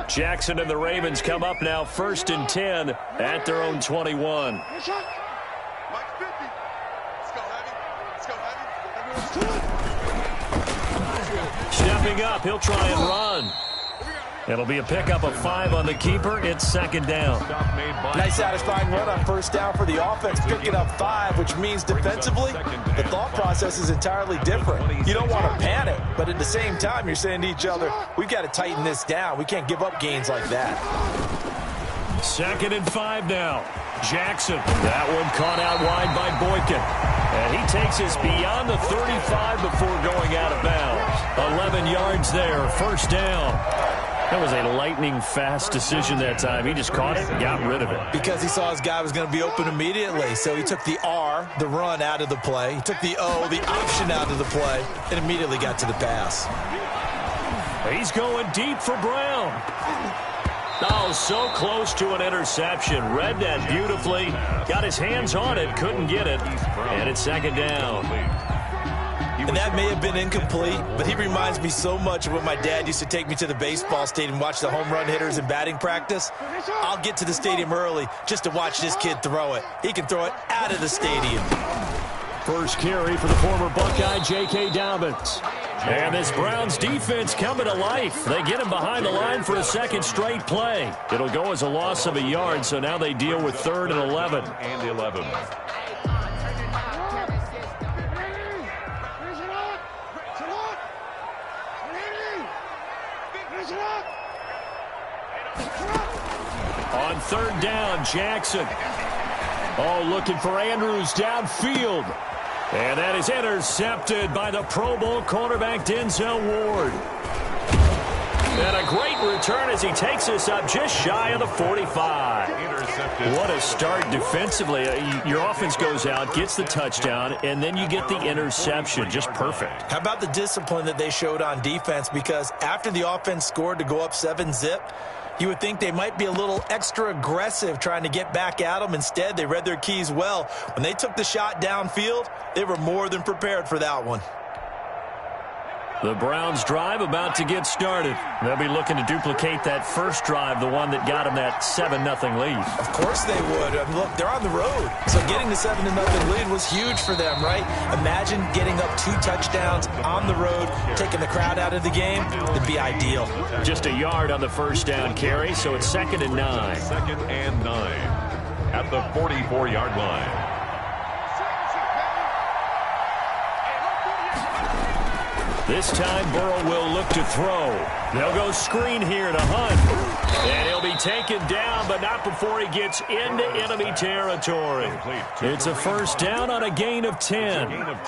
Jackson and the Ravens come up now 1st and 10 at their own 21. Stepping up, he'll try and run. It'll be a pickup of 5 on the keeper. It's 2nd down. Nice satisfying run on 1st down for the offense, picking up 5, which means defensively, the thought process is entirely different. You don't want to panic, but at the same time, you're saying to each other, we've got to tighten this down. We can't give up gains like that. 2nd and 5 now. Jackson, that one caught out wide by Boykin. And he takes us beyond the 35 before going out of bounds. 11 yards there, 1st down. That was a lightning-fast decision that time. He just caught it and got rid of it. Because he saw his guy was going to be open immediately. So he took the R, the run, out of the play. He took the O, the option, out of the play, and immediately got to the pass. He's going deep for Brown. Oh, so close to an interception. Read that beautifully. Got his hands on it, couldn't get it. And it's 2nd down. And that may have been incomplete, but he reminds me so much of when my dad used to take me to the baseball stadium and watch the home run hitters in batting practice. I'll get to the stadium early just to watch this kid throw it. He can throw it out of the stadium. First carry for the former Buckeye, J.K. Dobbins. And this Browns defense coming to life. They get him behind the line for a 2nd straight play. It'll go as a loss of a yard, so now they deal with 3rd and 11. And 11. On 3rd down, Jackson. Oh, looking for Andrews downfield. And that is intercepted by the Pro Bowl cornerback Denzel Ward. And a great return as he takes us up just shy of the 45. What a start defensively. Your offense goes out, gets the touchdown, and then you get the interception. Just perfect. How about the discipline that they showed on defense? Because after the offense scored to go up 7-zip, you would think they might be a little extra aggressive trying to get back at them. Instead, they read their keys well. When they took the shot downfield, they were more than prepared for that one. The Browns drive about to get started. They'll be looking to duplicate that first drive, the one that got them that 7-0 lead. Of course they would. I mean, look, they're on the road. So getting the 7-0 lead was huge for them, right? Imagine getting up 2 touchdowns on the road, taking the crowd out of the game. It'd be ideal. Just a yard on the 1st down carry, so it's 2nd and 9. 2nd and 9 at the 44-yard line. This time, Burrow will look to throw. They'll go screen here to Hunt. And he'll be taken down, but not before he gets into enemy territory. It's a 1st down on a gain of 10. Well,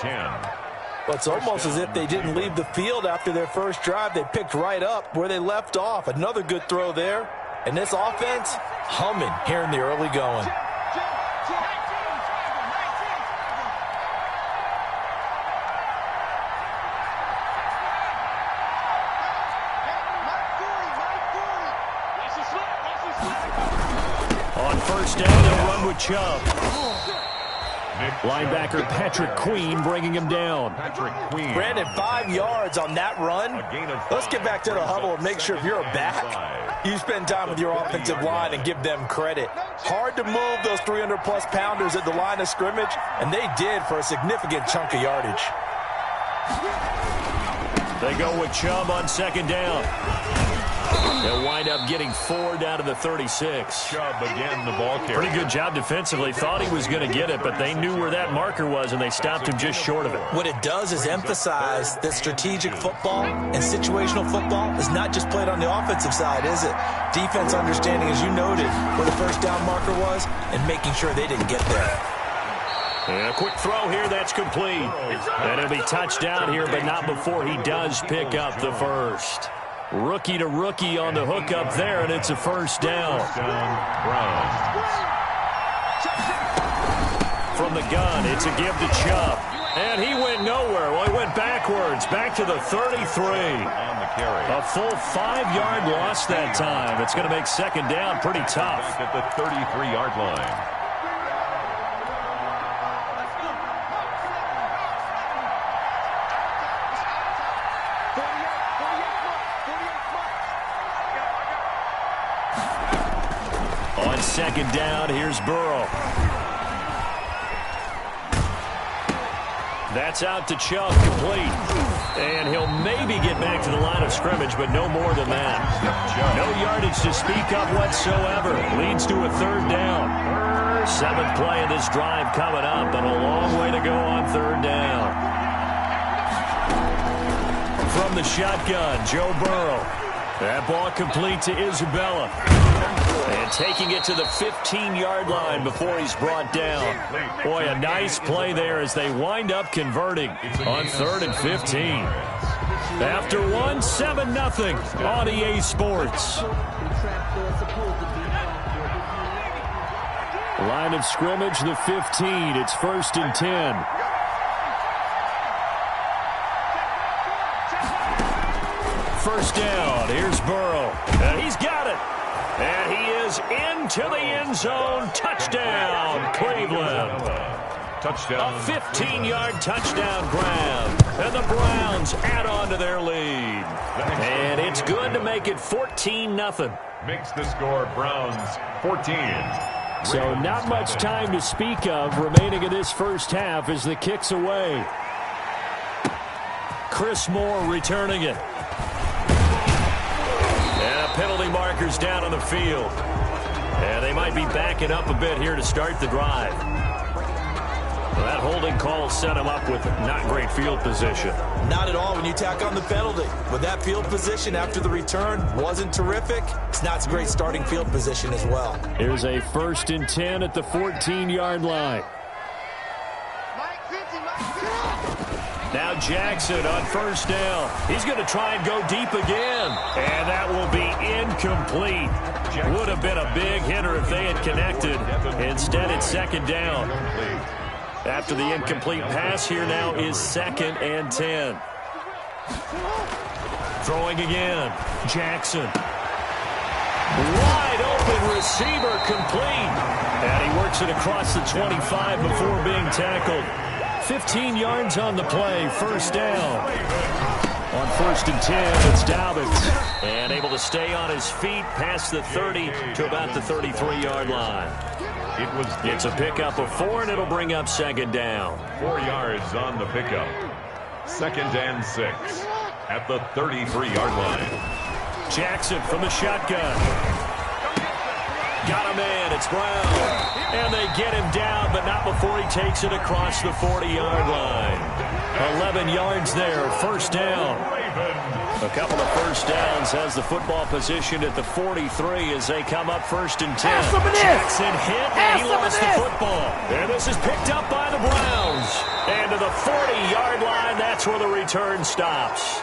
it's almost as if they didn't leave the field after their first drive. They picked right up where they left off. Another good throw there. And this offense, humming here in the early going. On 1st down, they'll run with Chubb. Linebacker Patrick Queen bringing him down. Brandon, 5 yards on that run. Let's get back to the huddle and make sure if you're a back, you spend time with your offensive line and give them credit. Hard to move those 300-plus pounders at the line of scrimmage, and they did for a significant chunk of yardage. They go with Chubb on 2nd down. They'll wind up getting 4 down to the 36. Chubb again, the ball carrier. Pretty good job defensively. Thought he was going to get it, but they knew where that marker was, and they stopped him just short of it. What it does is emphasize that strategic football and situational football is not just played on the offensive side, is it? Defense understanding, as you noted, where the 1st down marker was and making sure they didn't get there. And a quick throw here, that's complete. And it'll be touchdown here, but not before he does pick up the first. Rookie to rookie on the hook up there, and it's a 1st down. From the gun, it's a give to Chubb. And he went nowhere. Well, he went backwards, back to the 33. On the carry. A full 5-yard loss that time. It's going to make second down pretty tough. At the 33-yard line. On second down, here's Burrow. That's out to Chubb, complete. And he'll maybe get back to the line of scrimmage, but no more than that. No yardage to speak of whatsoever. Leads to a third down. 7th play of this drive coming up, and a long way to go on third down. From the shotgun, Joe Burrow. That ball complete to Isabella. And taking it to the 15-yard line before he's brought down. Boy, a nice play there as they wind up converting on 3rd and 15. After 7-0 on EA Sports. Line of scrimmage, the 15. It's 1st and 10. First down. Here's Burrow. And he's got it. And he is into the end zone. Touchdown, Cleveland. Touchdown. A 15-yard touchdown grab. And the Browns add on to their lead. And it's good to make it 14-0. Makes the score Browns 14. So not much time to speak of remaining in this first half as the kick's away. Chris Moore returning it. And a penalty marker's down on the field. And they might be backing up a bit here to start the drive. Well, that holding call set him up with not great field position. Not at all when you tack on the penalty. With that field position after the return wasn't terrific. It's not a great starting field position as well. Here's a 1st and 10 at the 14-yard line. Now Jackson on first down. He's going to try and go deep again. And that will be incomplete. Would have been a big hitter if they had connected. Instead, it's second down. After the incomplete pass, here now is 2nd and 10. Throwing again. Jackson. Wide open receiver, complete. And he works it across the 25 before being tackled. 15 yards on the play, first down. On 1st and 10, it's Dobbins. And able to stay on his feet past the 30 to about the 33-yard line. It's a pickup of 4, and it'll bring up second down. 4 yards on the pickup. 2nd and 6 at the 33-yard line. Jackson from the shotgun. Got him in. It's Brown. And they get him down, but not before he takes it across the 40-yard line. 11 yards there, first down. A couple of first downs has the football position at the 43 as they come up 1st and 10. Jackson hit, and he lost the football. And this is picked up by the Browns. And to the 40-yard line, that's where the return stops.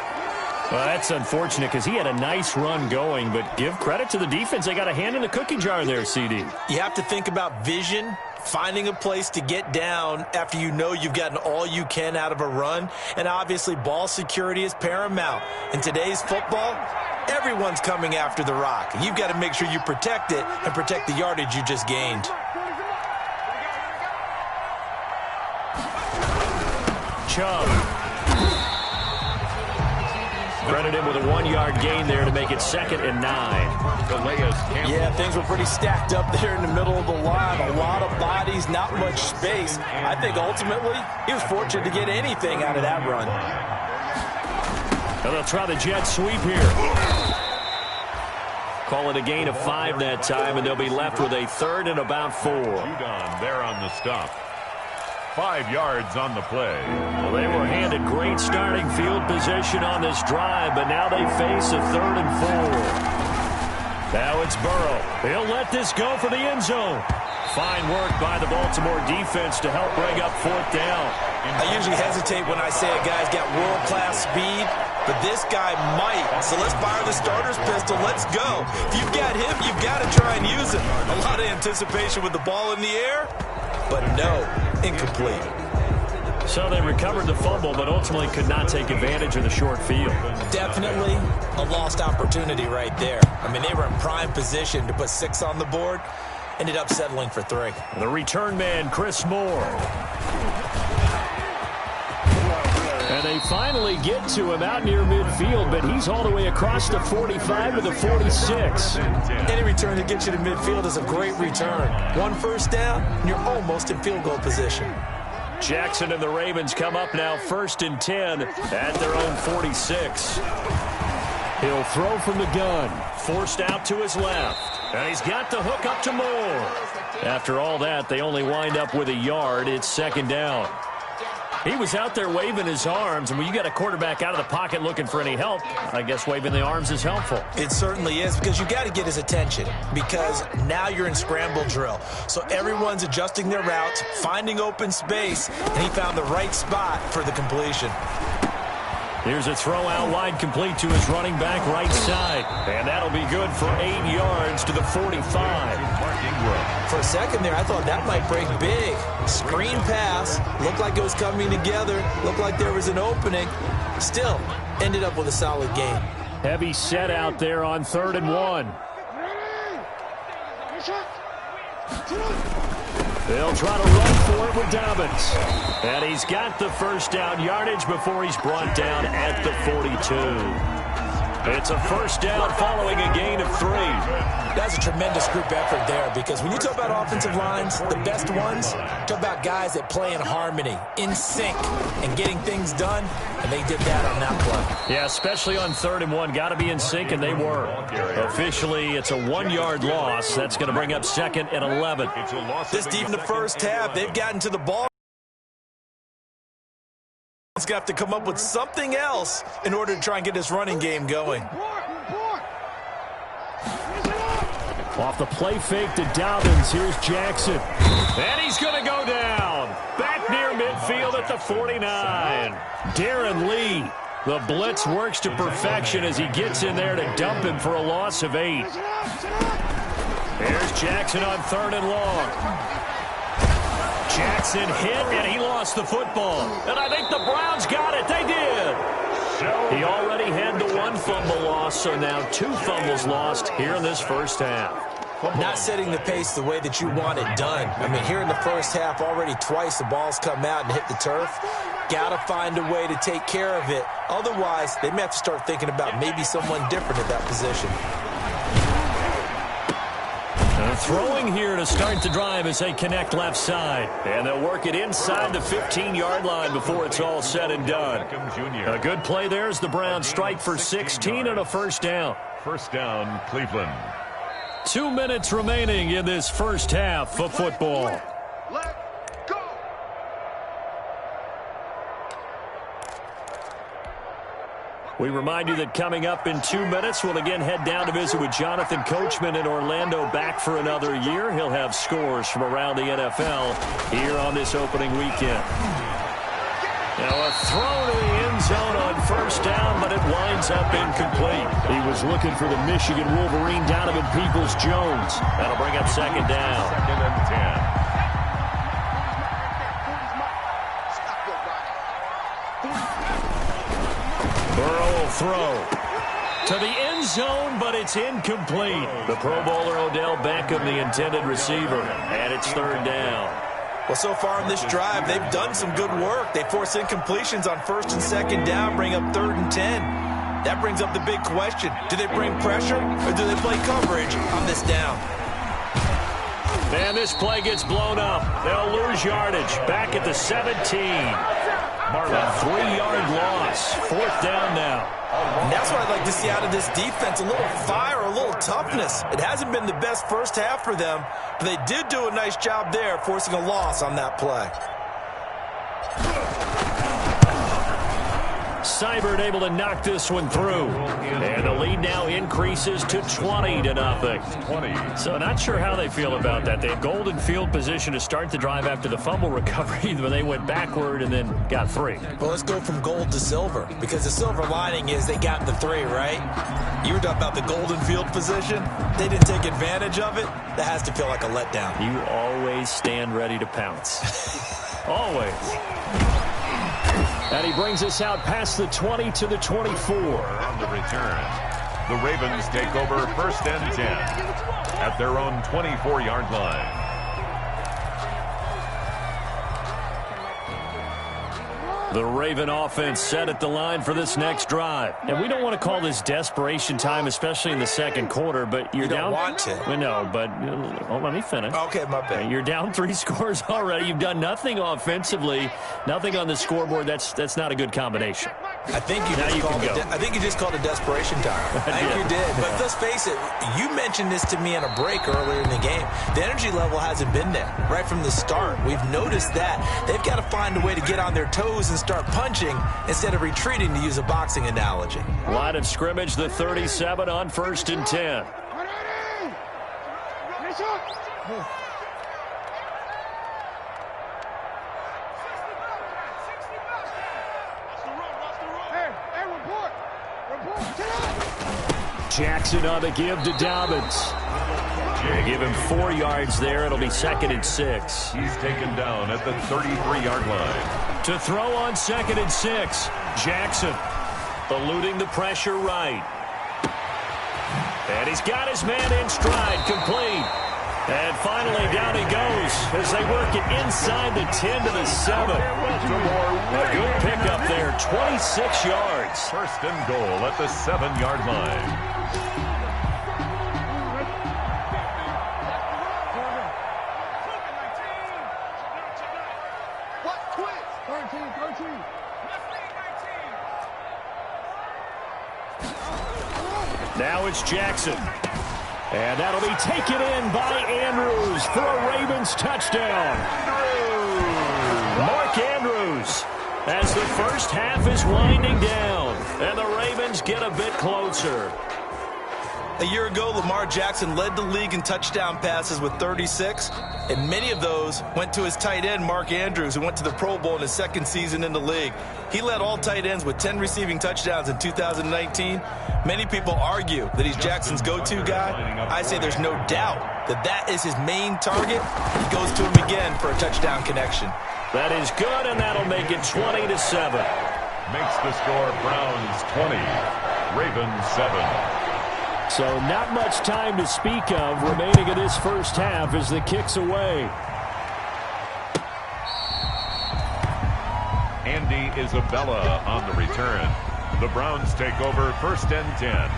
Well, that's unfortunate because he had a nice run going, but give credit to the defense. They got a hand in the cookie jar there, CD. You have to think about vision, finding a place to get down after you know you've gotten all you can out of a run, and obviously ball security is paramount. In today's football, everyone's coming after the rock. You've got to make sure you protect it and protect the yardage you just gained. Chubb. Credit him with a 1-yard gain there to make it 2nd and 9. Yeah, things were pretty stacked up there in the middle of the line. A lot of bodies, not much space. I think ultimately he was fortunate to get anything out of that run. And they'll try the jet sweep here. Call it a gain of 5 that time, and they'll be left with a 3rd and about 4. Judon there on the stop. 5 yards on the play. Well, they were handed great starting field position on this drive, but now they face a 3rd and 4. Now it's Burrow. He'll let this go for the end zone. Fine work by the Baltimore defense to help bring up 4th down. I usually hesitate when I say a guy's got world-class speed, but this guy might. So let's fire the starter's pistol. Let's go. If you've got him, you've got to try and use him. A lot of anticipation with the ball in the air, but no, incomplete. So they recovered the fumble, but ultimately could not take advantage of the short field. Definitely a lost opportunity right there. I mean, they were in prime position to put 6 on the board. Ended up settling for 3. The return man, Chris Moore. And they finally get to him out near midfield, but he's all the way across the 45 to the 46. Any return that gets you to midfield is a great return. 1 first down, and you're almost in field goal position. Jackson and the Ravens come up now 1st and 10 at their own 46. He'll throw from the gun, forced out to his left. And he's got the hook up to Moore. After all that, they only wind up with a yard. It's 2nd down. He was out there waving his arms, and when you got a quarterback out of the pocket looking for any help, I guess waving the arms is helpful. It certainly is, because you got to get his attention, because now you're in scramble drill. So everyone's adjusting their routes, finding open space, and he found the right spot for the completion. Here's a throw out wide, complete to his running back right side. And that'll be good for 8 yards to the 45. For a second there, I thought that might break big. Screen pass. Looked like it was coming together. Looked like there was an opening. Still, ended up with a solid game. Heavy set out there on 3rd and 1. They'll try to run for it with Dobbins. And he's got the first down yardage before he's brought down at the 42. It's a first down following a gain of 3. That's a tremendous group effort there, because when you talk about offensive lines, the best ones, talk about guys that play in harmony, in sync, and getting things done, and they did that on that play. Yeah, especially on 3rd and 1. Got to be in sync, and they were. Officially, it's a 1-yard loss. That's going to bring up 2nd and 11. This deep in the first half, they've gotten to the ball. He's got to come up with something else in order to try and get this running game going. Off the play fake to Dobbins, here's Jackson. And he's going to go down. Back near midfield at the 49. Darren Lee, the blitz works to perfection as he gets in there to dump him for a loss of 8. Here's Jackson on 3rd and long. Jackson hit, and he lost the football. And I think the Browns got it. They did. He already had the 1 fumble loss, so now 2 fumbles lost here in this first half. Not setting the pace the way that you want it done. I mean, here in the first half, already twice the ball's come out and hit the turf. Got to find a way to take care of it. Otherwise, they may have to start thinking about maybe someone different at that position. Throwing here to start the drive as they connect left side. And they'll work it inside the 15-yard line before it's all said and done. A good play there as the Browns strike for 16 and a first down. First down, Cleveland. 2 minutes remaining in this first half of football. We remind you that coming up in 2 minutes, we'll again head down to visit with Jonathan Coachman in Orlando, back for another year. He'll have scores from around the NFL here on this opening weekend. Now a throw to the end zone on first down, but it winds up incomplete. He was looking for the Michigan Wolverine, Donovan Peoples-Jones. That'll bring up 2nd down. 2nd and 10. Burrow will throw to the end zone, but it's incomplete. The Pro Bowler Odell Beckham, the intended receiver, and it's 3rd down. Well, so far in this drive, they've done some good work. They force incompletions on 1st and 2nd down, bring up 3rd and 10. That brings up the big question. Do they bring pressure, or do they play coverage on this down? And this play gets blown up. They'll lose yardage. Back at the 17. A 3-yard loss. 4th down now. And that's what I'd like to see out of this defense. A little fire, a little toughness. It hasn't been the best first half for them, but they did do a nice job there, forcing a loss on that play. Seibert able to knock this one through. And the lead now increases to 20-0. So not sure how they feel about that. They had golden field position to start the drive after the fumble recovery, when they went backward and then got 3. Well, let's go from gold to silver, because the silver lining is they got the 3, right? You were talking about the golden field position. They didn't take advantage of it. That has to feel like a letdown. You always stand ready to pounce. Always. And he brings us out past the 20 to the 24. On the return, the Ravens take over 1st and 10 at their own 24-yard line. The Raven offense set at the line for this next drive. And we don't want to call this desperation time, especially in the second quarter, but you're down. You don't want to. We know, but let me finish. Okay, my bad. You're down 3 scores already. You've done nothing offensively, nothing on the scoreboard. That's not a good combination. I think you just called it desperation time. I think you did. But let's face it, you mentioned this to me in a break earlier in the game. The energy level hasn't been there right from the start. We've noticed that. They've got to find a way to get on their toes and start punching instead of retreating, to use a boxing analogy. Line of scrimmage, the 37 on 1st and 10. Jackson on the give to Dobbins. They give him 4 yards there. It'll be 2nd and 6. He's taken down at the 33-yard line. To throw on 2nd and 6. Jackson eluding the pressure right. And he's got his man in stride, complete. And finally down he goes as they work it inside the 10 to the 7. A good pickup there, 26 yards. 1st and goal at the 7-yard line. Now it's Jackson. And that'll be taken in by Andrews for a Ravens touchdown. Mark Andrews as the first half is winding down. And the Ravens get a bit closer. A year ago, Lamar Jackson led the league in touchdown passes with 36, and many of those went to his tight end, Mark Andrews, who went to the Pro Bowl in his 2nd season in the league. He led all tight ends with 10 receiving touchdowns in 2019. Many people argue that he's Jackson's go-to guy. I say there's no doubt that that is his main target. He goes to him again for a touchdown connection. That is good, and that'll make it 20 to 7. Makes the score Browns 20, Ravens 7. So not much time to speak of remaining in this first half as the kick's away. Andy Isabella on the return. The Browns take over 1st and 10.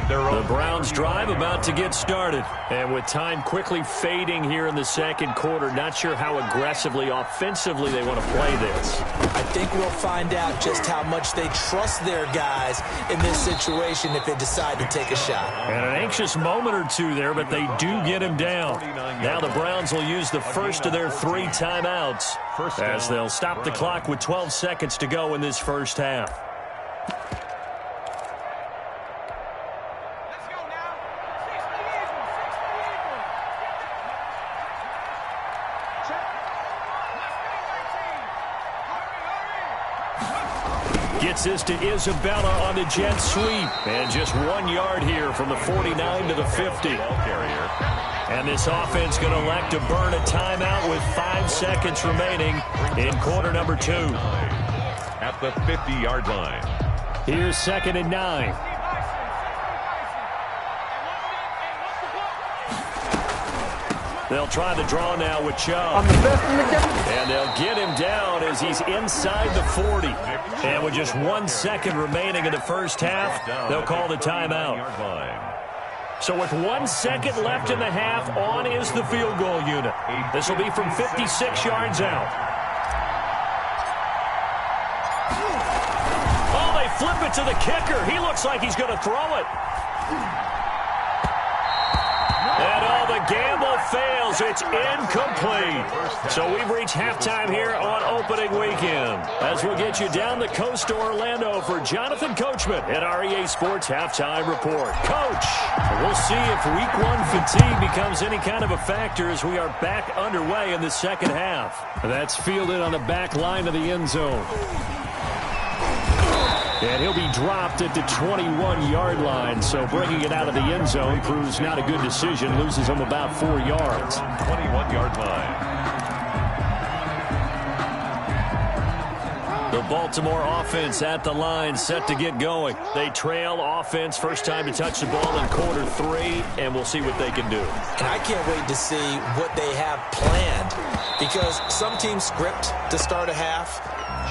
The Browns drive about to get started. And with time quickly fading here in the second quarter, not sure how aggressively, offensively they want to play this. I think we'll find out just how much they trust their guys in this situation if they decide to take a shot. And an anxious moment or two there, but they do get him down. Now the Browns will use the first of their 3 timeouts as they'll stop the clock with 12 seconds to go in this first half. Gets this to Isabella on the jet sweep. And just 1 yard here from the 49 to the 50. And this offense going to elect to burn a timeout with 5 seconds remaining in quarter number 2. At the 50-yard line. Here's 2nd and 9. They'll try the draw now with Chubb. And they'll get him down as he's inside the 40. And with just 1 second remaining in the first half, they'll call the timeout. So with 1 second left in the half, on is the field goal unit. This will be from 56 yards out. Oh, they flip it to the kicker. He looks like he's going to throw it. And the gamble fails. It's incomplete. So we've reached halftime here on opening weekend. As we'll get you down the coast to Orlando for Jonathan Coachman at REA Sports Halftime Report. Coach, we'll see if week 1 fatigue becomes any kind of a factor as we are back underway in the second half. That's fielded on the back line of the end zone. And he'll be dropped at the 21-yard line, so bringing it out of the end zone proves not a good decision. Loses him about 4 yards. 21-yard line. The Baltimore offense at the line, set to get going. They trail offense, first time to touch the ball in quarter 3, and we'll see what they can do. And I can't wait to see what they have planned, because some teams script to start a half.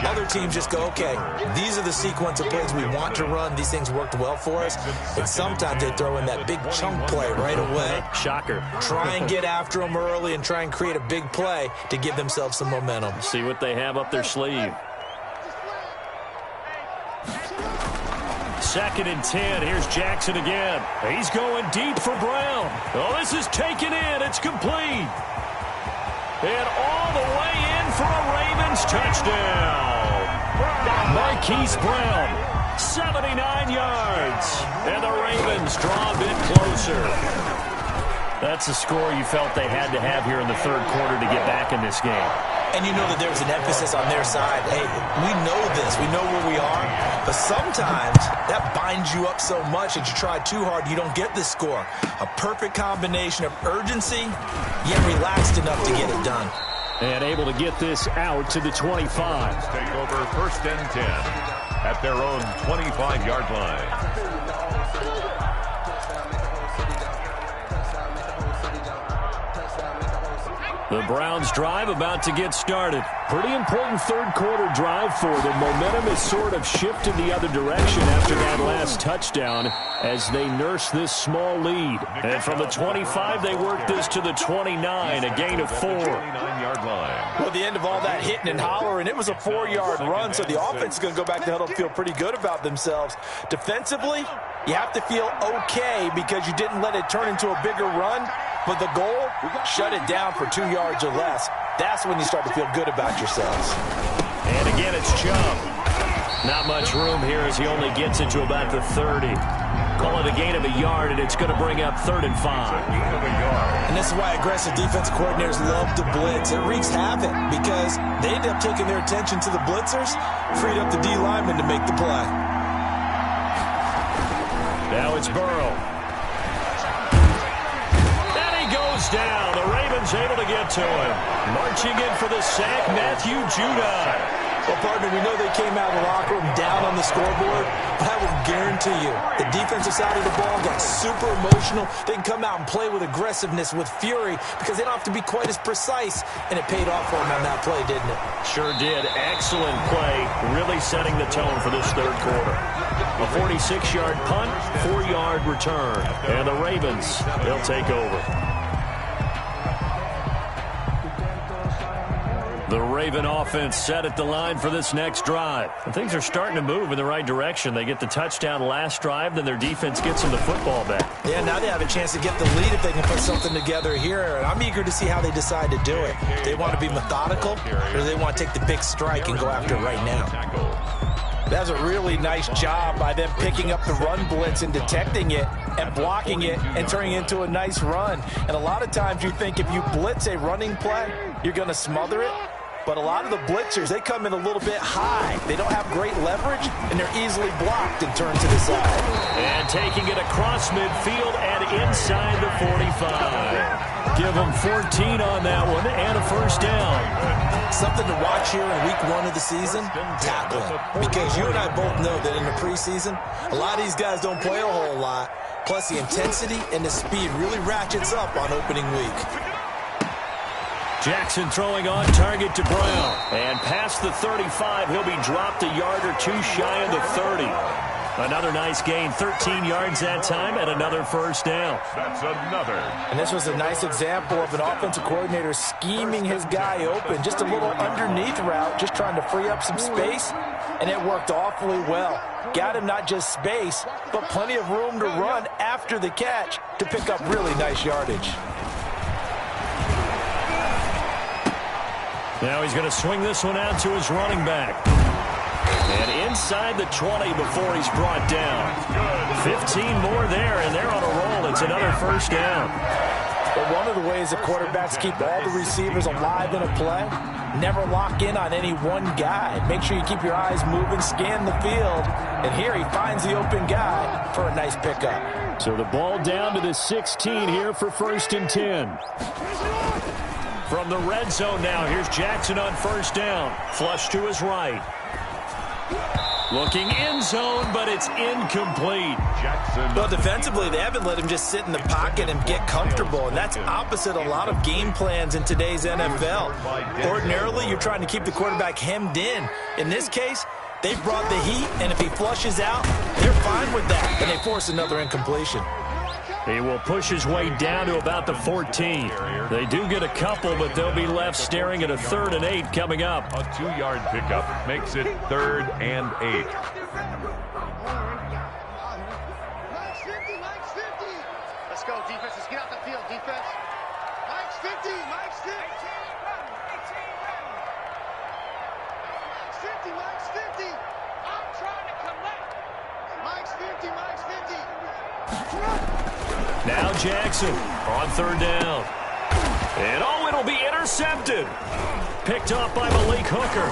Other teams just go, okay, these are the sequence of plays we want to run. These things worked well for us. And sometimes they throw in that big chunk play right away. Shocker. Try and get after them early and try and create a big play to give themselves some momentum. See what they have up their sleeve. 2nd and 10. Here's Jackson again. He's going deep for Brown. Oh, this is taken in. It's complete. And all the way in for a Ravens touchdown. Marquise Brown, 79 yards. And the Ravens draw a bit closer. That's a score you felt they had to have here in the 3rd quarter to get back in this game. And you know that there's an emphasis on their side. Hey, we know this. We know where we are. But sometimes that binds you up so much that you try too hard, you don't get this score. A perfect combination of urgency, yet relaxed enough to get it done. And able to get this out to the 25. Take over 1st and 10 at their own 25-yard line. The Browns drive about to get started. Pretty important 3rd quarter drive for them. Momentum has sort of shifted the other direction after that last touchdown as they nurse this small lead. And from the 25, they work this to the 29, a gain of 4. Well, the end of all that hitting and hollering, it was a 4-yard run, so the offense is going to go back to the huddle and feel pretty good about themselves. Defensively, you have to feel okay because you didn't let it turn into a bigger run. But the goal, shut it down for 2 yards or less. That's when you start to feel good about yourselves. And again, it's Chubb. Not much room here as he only gets into about the 30. Call it a gain of a yard, and it's going to bring up 3rd and 5. And this is why aggressive defense coordinators love to blitz. It wreaks havoc because they end up taking their attention to the blitzers, freed up the D lineman to make the play. Now it's Burrow. Down. The Ravens able to get to him. Marching in for the sack, Matthew Judon. Well, partner, we know they came out of the locker room down on the scoreboard, but I will guarantee you the defensive side of the ball got super emotional. They can come out and play with aggressiveness, with fury, because they don't have to be quite as precise, and it paid off for them on that play, didn't it? Sure did. Excellent play, really setting the tone for this 3rd quarter. A 46-yard punt, 4-yard return, and the Ravens, they'll take over. The Raven offense set at the line for this next drive. And things are starting to move in the right direction. They get the touchdown last drive, then their defense gets them the football back. Yeah, now they have a chance to get the lead if they can put something together here. And I'm eager to see how they decide to do it. They want to be methodical, or do they want to take the big strike and go after it right now? That's a really nice job by them picking up the run blitz and detecting it and blocking it and turning it into a nice run. And a lot of times you think if you blitz a running play, you're going to smother it. But a lot of the blitzers, they come in a little bit high. They don't have great leverage, and they're easily blocked and turned to the side. And taking it across midfield and inside the 45. Give them 14 on that one and a 1st down. Something to watch here in week 1 of the season, tackling. Because you and I both know that in the preseason, a lot of these guys don't play a whole lot. Plus the intensity and the speed really ratchets up on opening week. Jackson throwing on target to Brown. And past the 35, he'll be dropped a yard or 2 shy of the 30. Another nice gain, 13 yards that time, and another 1st down. That's another. And this was a nice example of an offensive coordinator scheming his guy open. Just a little underneath route, just trying to free up some space, and it worked awfully well. Got him not just space, but plenty of room to run after the catch to pick up really nice yardage. Now he's going to swing this one out to his running back. And inside the 20 before he's brought down. 15 more there, and they're on a roll. It's another 1st down. But one of the ways the quarterbacks keep all the receivers alive in a play, never lock in on any one guy. Make sure you keep your eyes moving, scan the field. And here he finds the open guy for a nice pickup. So the ball down to the 16 here for 1st and 10. From the red zone now, here's Jackson on 1st down. Flush to his right. Looking end zone, but it's incomplete. Well, defensively, they haven't let him just sit in the pocket and get comfortable, and that's opposite a lot of game plans in today's NFL. Ordinarily, you're trying to keep the quarterback hemmed in. In this case, they brought the heat, and if he flushes out, they're fine with that, and they force another incompletion. He will push his way down to about the 14. They do get a couple, but they'll be left staring at a 3rd and 8 coming up. A 2-yard pickup makes it 3rd and 8. Let's go, defense. Let's get out the field, defense. Mike's 50. Mike's 50. Mike's 50. I'm trying to collect. Mike's 50. Mike's 50. Now Jackson on 3rd down. And it'll be intercepted. Picked off by Malik Hooker.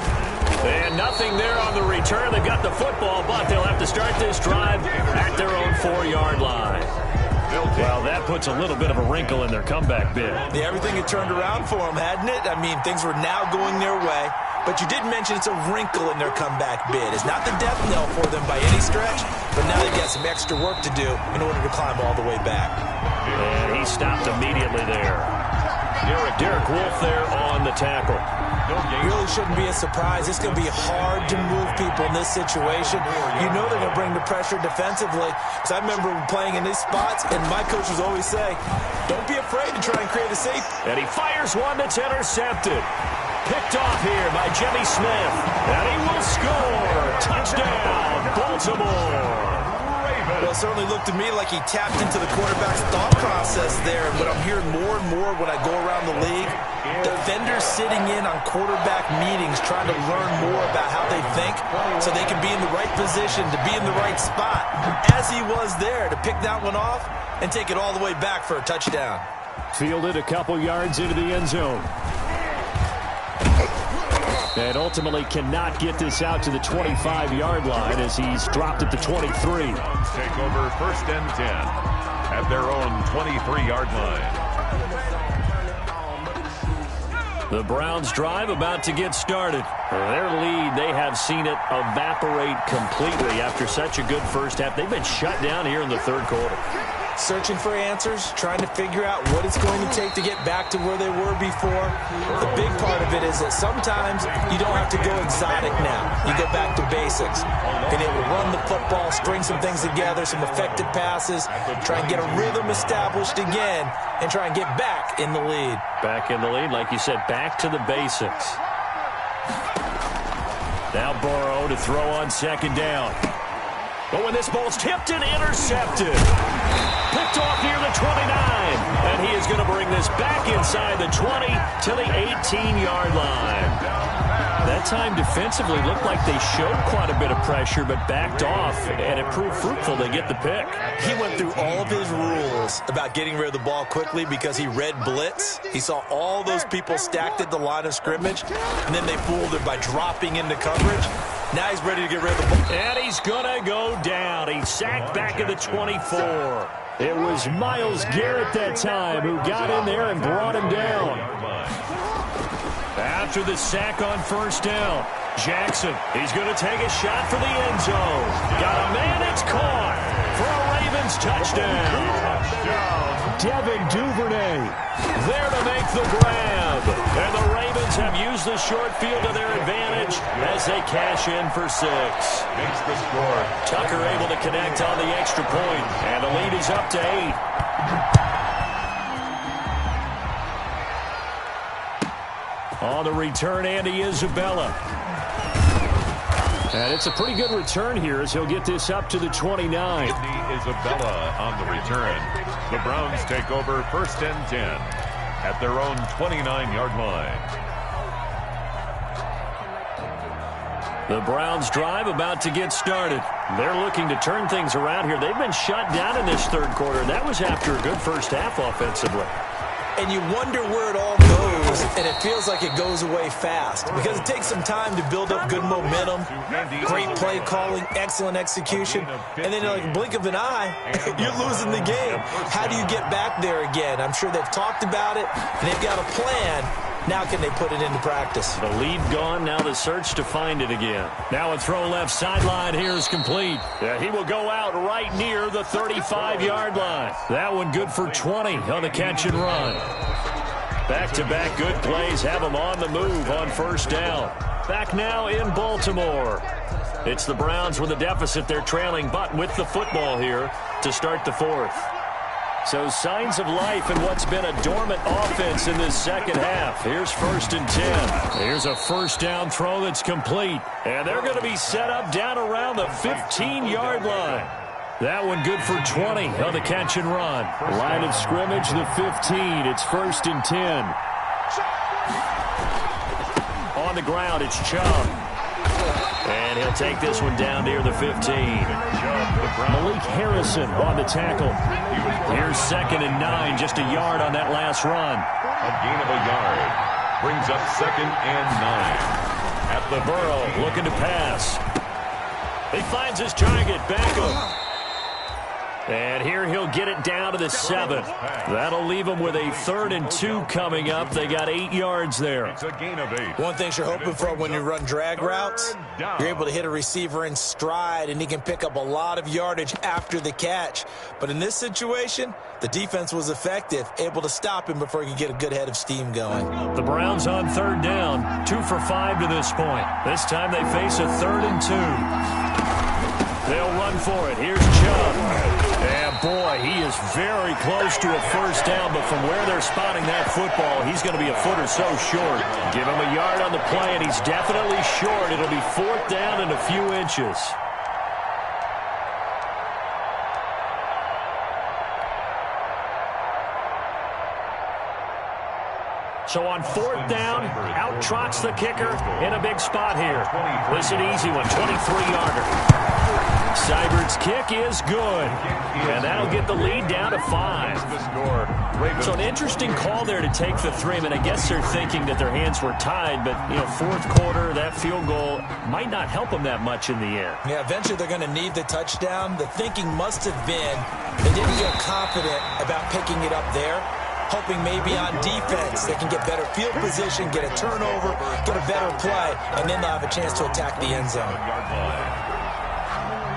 And nothing there on the return. They've got the football, but they'll have to start this drive at their own 4-yard line. Well, that puts a little bit of a wrinkle in their comeback bid. Yeah, everything had turned around for them, hadn't it? I mean, things were now going their way. But you did mention it's a wrinkle in their comeback bid. It's not the death knell for them by any stretch, but now they've got some extra work to do in order to climb all the way back. And he stopped immediately there. Derek Wolfe there on the tackle. It really shouldn't be a surprise. It's going to be hard to move people in this situation. You know they're going to bring the pressure defensively. Because I remember playing in these spots, and my coaches always say, don't be afraid to try and create a safety. And he fires one that's intercepted. Picked off here by Jimmy Smith. And he will score. Touchdown, Baltimore. Well, it certainly looked to me like he tapped into the quarterback's thought process there. And what I'm hearing more and more when I go around the league, defenders sitting in on quarterback meetings trying to learn more about how they think so they can be in the right position to be in the right spot, as he was there to pick that one off and take it all the way back for a touchdown. Fielded a couple yards into the end zone. And ultimately cannot get this out to the 25-yard line as he's dropped at the 23. Take over 1st and 10 at their own 23-yard line. The Browns drive about to get started. Their lead, they have seen it evaporate completely after such a good first half. They've been shut down here in the 3rd quarter. Searching for answers, trying to figure out what it's going to take to get back to where they were before. The big part of it is that sometimes you don't have to go exotic now. You go back to basics. Being able to run the football, string some things together, some effective passes, try and get a rhythm established again, and try and get back in the lead. Back in the lead, like you said, back to the basics. Now Burrow to throw on 2nd down. But when this ball's tipped and intercepted, picked off near the 29, and he is going to bring this back inside the 20 to the 18-yard line. That time defensively looked like they showed quite a bit of pressure but backed off, and it proved fruitful. They get the pick. He went through all of his rules about getting rid of the ball quickly because he read blitz. He saw all those people stacked at the line of scrimmage, and then they fooled him by dropping into coverage. Now he's ready to get rid of the ball. And he's going to go down. He's sacked back at the 24. It was Myles Garrett that time who got in there and brought him down. After the sack on 1st down, Jackson, he's going to take a shot for the end zone. Got a man, it's caught for a Ravens touchdown. Devin Duvernay there to make the grab. And the Ravens have used the short field to their advantage as they cash in for 6. Makes the score. Tucker able to connect on the extra point, and the lead is up to 8. On the return, Andy Isabella. And it's a pretty good return here as he'll get this up to the 29. Andy Isabella on the return. The Browns take over 1st and 10 at their own 29-yard line. The Browns drive about to get started. They're looking to turn things around here. They've been shut down in this 3rd quarter. That was after a good first half offensively. And you wonder where it all goes, and it feels like it goes away fast because it takes some time to build up good momentum, great play calling, excellent execution, and then like a blink of an eye, you're losing the game. How do you get back there again? I'm sure they've talked about it, and they've got a plan, Now can they put it into practice? The lead gone, now the search to find it again. Now a throw left sideline here is complete. Yeah, he will go out right near the 35-yard line. That one good for 20 on the catch and run. Back-to-back good plays have them on the move on first down. Back now in Baltimore. It's the Browns with a deficit. They're trailing, but with the football here to start the fourth. So signs of life in what's been a dormant offense in this second half. Here's 1st and 10. Here's a first down throw that's complete. And they're going to be set up down around the 15-yard line. That one good for 20 on the catch and run. Line of scrimmage, the 15. It's 1st and 10. On the ground, it's Chubb. And he'll take this one down near the 15. Malik Harrison on the tackle. Here's 2nd and 9, just a yard on that last run. A gain of a yard brings up 2nd and 9. At the Burrow, looking to pass. He finds his target, Beckham. And here he'll get it down to the 7. That'll leave him with a 3rd and 2 coming up. They got 8 yards there. It's a gain of 8. One thing you're hoping for when you run drag routes, you're able to hit a receiver in stride, and he can pick up a lot of yardage after the catch. But in this situation, the defense was effective, able to stop him before he could get a good head of steam going. The Browns on 3rd down, 2 for 5 to this point. This time they face a 3rd and 2. They'll run for it. Here's Chubb. And, boy, he is very close to a first down, but from where they're spotting that football, he's going to be a foot or so short. Give him a yard on the play, and he's definitely short. It'll be 4th down and a few inches. So on 4th down, out trots the kicker in a big spot here. This is an easy one, 23-yarder. Seibert's kick is good, and that'll get the lead down to 5. So an interesting call there to take the 3. I mean, I guess they're thinking that their hands were tied, but, you know, 4th quarter, that field goal might not help them that much in the end. Yeah, eventually they're going to need the touchdown. The thinking must have been they didn't feel confident about picking it up there, hoping maybe on defense they can get better field position, get a turnover, get a better play, and then they'll have a chance to attack the end zone.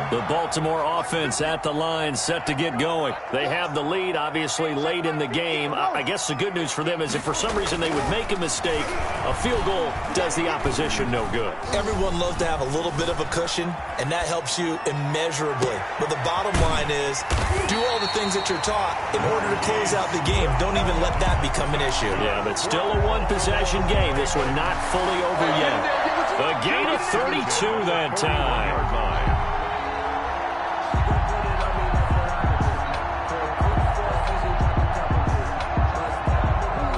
The Baltimore offense at the line, set to get going. They have the lead, obviously, late in the game. I guess the good news for them is if for some reason they would make a mistake, a field goal does the opposition no good. Everyone loves to have a little bit of a cushion, and that helps you immeasurably. But the bottom line is, do all the things that you're taught in order to close out the game. Don't even let that become an issue. Yeah, but still a one-possession game. This one not fully over yet. A gain of 32 that time.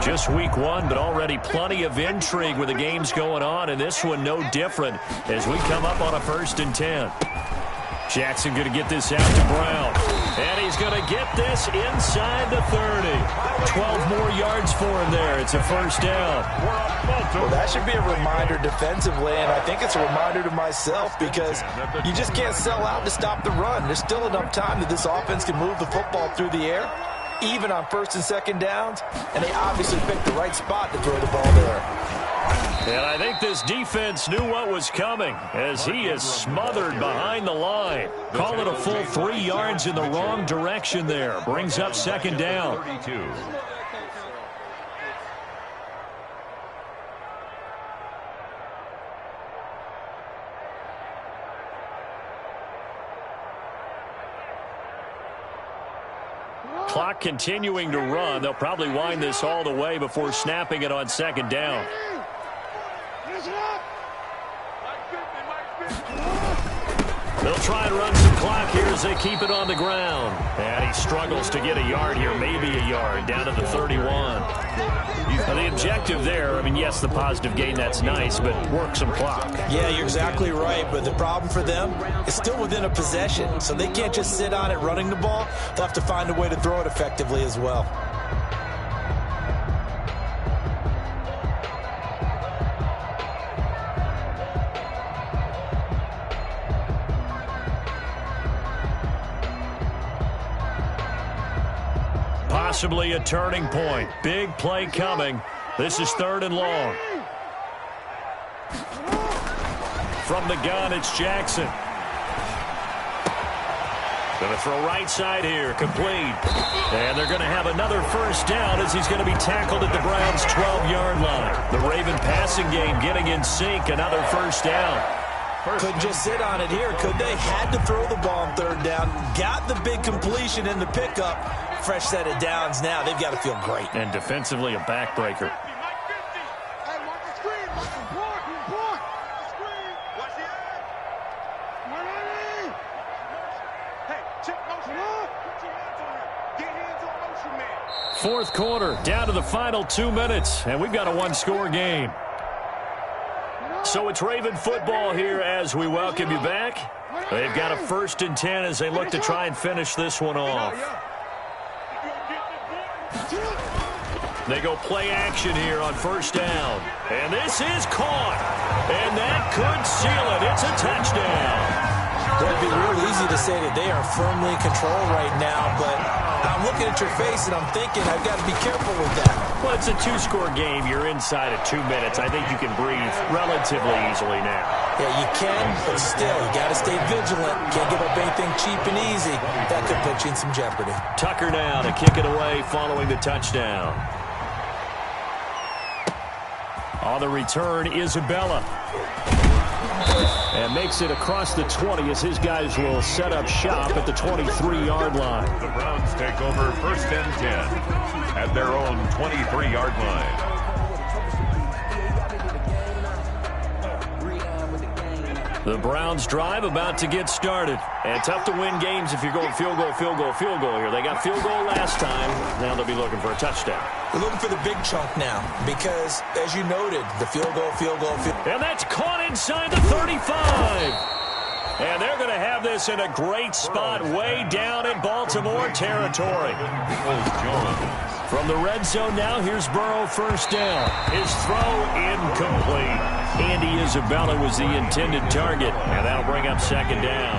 Just week 1, but already plenty of intrigue with the games going on, and this one no different as we come up on a 1st and 10. Jackson going to get this out to Brown, and he's going to get this inside the 30. 12 more yards for him there. It's a first down. Well, that should be a reminder defensively, and I think it's a reminder to myself because you just can't sell out to stop the run. There's still enough time that this offense can move the football through the air, even on 1st and 2nd downs, and they obviously picked the right spot to throw the ball there. And I think this defense knew what was coming as he is smothered behind the line. Call it a full 3 yards in the wrong direction there. Brings up 2nd down. 32. Clock continuing to run. They'll probably wind this all the way before snapping it on 2nd down. They'll try and run some clock here as they keep it on the ground. And he struggles to get a yard here, maybe a yard, down to the 31. Now the objective there, I mean, yes, the positive gain, that's nice, but work some clock. Yeah, you're exactly right, but the problem for them is still within a possession, so they can't just sit on it running the ball. They'll have to find a way to throw it effectively as well. Possibly a turning point. Big play coming This is 3rd and long. From the gun, it's Jackson. Going to throw right side here, complete. And they're going to have another first down as he's going to be tackled at the Browns' 12-yard line. The Raven passing game getting in sync, another first down. Couldn't just sit on it here, could they? Had to throw the ball on 3rd down. Got the big completion in the pickup. Fresh set of downs now. They've got to feel great. And defensively, a backbreaker. Fourth quarter, down to the final 2 minutes, and we've got a one-score game. So it's Raven football here as we welcome you back. They've got a 1st and 10 as they look to try and finish this one off. They go play action here on 1st down. And this is caught. And that could seal it. It's a touchdown. Well, it'd be real easy to say that they are firmly in control right now, but I'm looking at your face and I'm thinking I've got to be careful with that. Well, it's a 2-score game. You're inside of 2 minutes. I think you can breathe relatively easily now. Yeah, you can, but still, you got to stay vigilant. Can't give up anything cheap and easy. That could put you in some jeopardy. Tucker now to kick it away following the touchdown. On the return, Isabella. And makes it across the 20 as his guys will set up shop at the 23-yard line. The Browns take over 1st and 10 at their own 23-yard line. The Browns drive about to get started. And tough to win games if you're going field goal, field goal, field goal here. They got field goal last time. Now they'll be looking for a touchdown. We're looking for the big chunk now because, as you noted, the field goal, field goal, field goal. And that's caught inside the 35. And they're going to have this in a great spot way down in Baltimore territory. From the red zone now, here's Burrow 1st down. His throw incomplete. Andy Isabella was the intended target, and that'll bring up 2nd down.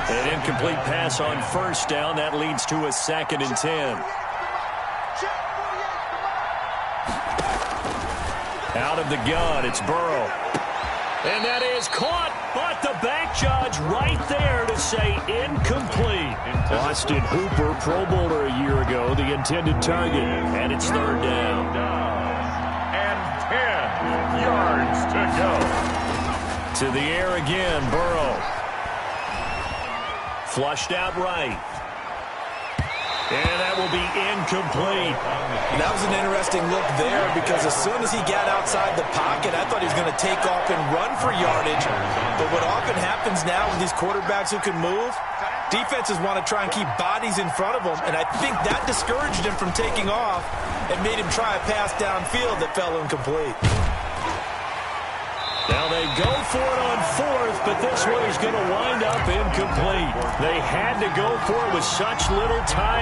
An incomplete pass on 1st down. That leads to a 2nd and 10. Out of the gun, it's Burrow. And that is caught, but the back judge right there to say incomplete. Austin Hooper, Pro Bowler a year ago, the intended target, and it's 3rd down. And 10 yards to go. To the air again, Burrow. Flushed out right. And that will be incomplete. And that was an interesting look there because as soon as he got outside the pocket, I thought he was going to take off and run for yardage. But what often happens now with these quarterbacks who can move, defenses want to try and keep bodies in front of them. And I think that discouraged him from taking off and made him try a pass downfield that fell incomplete. Now they go for it on 4th, but this one is going to wind up incomplete. They had to go for it with such little time.